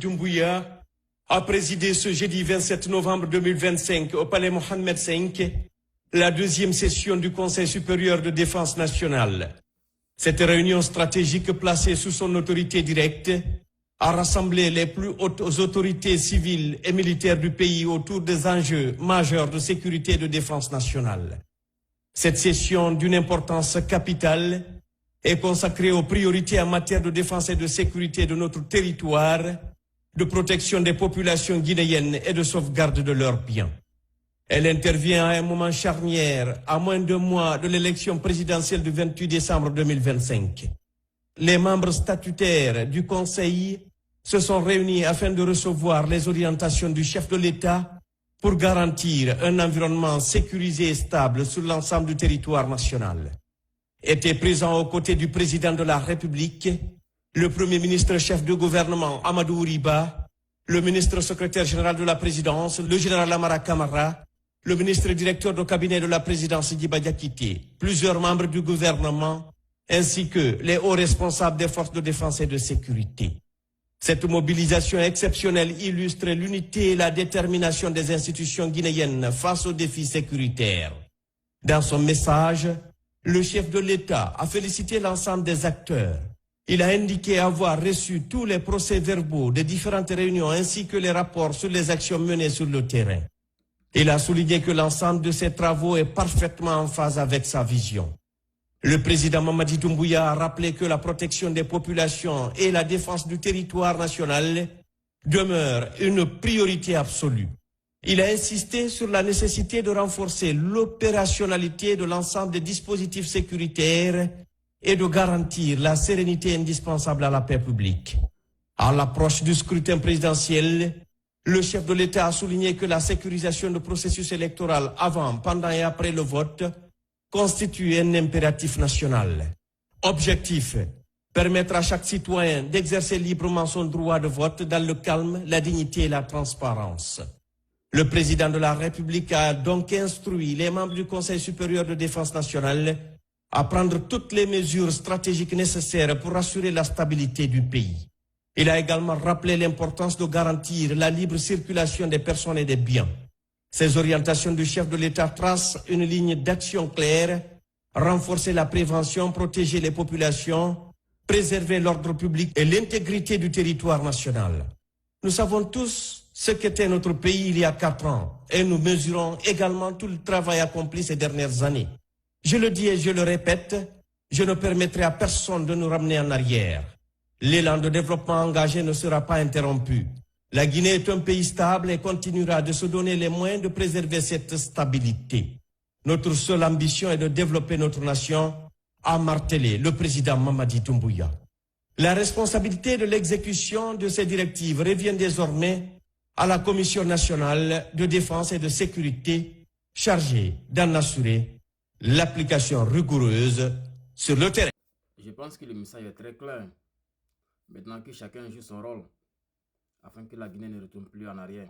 Doumbouya a présidé ce jeudi 27 novembre 2025 au palais Mohamed V la deuxième session du Conseil supérieur de défense nationale. Cette réunion stratégique placée sous son autorité directe a rassemblé les plus hautes autorités civiles et militaires du pays autour des enjeux majeurs de sécurité et de défense nationale. Cette session d'une importance capitale est consacrée aux priorités en matière de défense et de sécurité de notre territoire, de protection des populations guinéennes et de sauvegarde de leurs biens. Elle intervient à un moment charnière, à moins d'un mois de l'élection présidentielle du 28 décembre 2025. Les membres statutaires du Conseil se sont réunis afin de recevoir les orientations du chef de l'État pour garantir un environnement sécurisé et stable sur l'ensemble du territoire national. Étaient présents aux côtés du président de la République, le premier ministre chef de gouvernement Amadou Ouriba, le ministre secrétaire général de la présidence, le général Amara Kamara, le ministre directeur du cabinet de la présidence Djiba Diakité, plusieurs membres du gouvernement, ainsi que les hauts responsables des forces de défense et de sécurité. Cette mobilisation exceptionnelle illustre l'unité et la détermination des institutions guinéennes face aux défis sécuritaires. Dans son message, le chef de l'État a félicité l'ensemble des acteurs. Il a indiqué avoir reçu tous les procès-verbaux des différentes réunions ainsi que les rapports sur les actions menées sur le terrain. Il a souligné que l'ensemble de ces travaux est parfaitement en phase avec sa vision. Le président Mamadi Doumbouya a rappelé que la protection des populations et la défense du territoire national demeurent une priorité absolue. Il a insisté sur la nécessité de renforcer l'opérationnalité de l'ensemble des dispositifs sécuritaires et de garantir la sérénité indispensable à la paix publique. À l'approche du scrutin présidentiel, le chef de l'État a souligné que la sécurisation du processus électoral avant, pendant et après le vote constitue un impératif national. Objectif, permettre à chaque citoyen d'exercer librement son droit de vote dans le calme, la dignité et la transparence. Le président de la République a donc instruit les membres du Conseil supérieur de défense nationale à prendre toutes les mesures stratégiques nécessaires pour assurer la stabilité du pays. Il a également rappelé l'importance de garantir la libre circulation des personnes et des biens. Ces orientations du chef de l'État tracent une ligne d'action claire, renforcer la prévention, protéger les populations, préserver l'ordre public et l'intégrité du territoire national. Nous savons tous ce qu'était notre pays il y a 4 ans et nous mesurons également tout le travail accompli ces dernières années. Je le dis et je le répète, je ne permettrai à personne de nous ramener en arrière. L'élan de développement engagé ne sera pas interrompu. La Guinée est un pays stable et continuera de se donner les moyens de préserver cette stabilité. Notre seule ambition est de développer notre nation, a martelé le président Mamadi Doumbouya. La responsabilité de l'exécution de ces directives revient désormais à la Commission nationale de défense et de sécurité chargée d'en assurer l'application rigoureuse sur le terrain. Je pense que le message est très clair. Maintenant que chacun joue son rôle, afin que la Guinée ne retourne plus en arrière.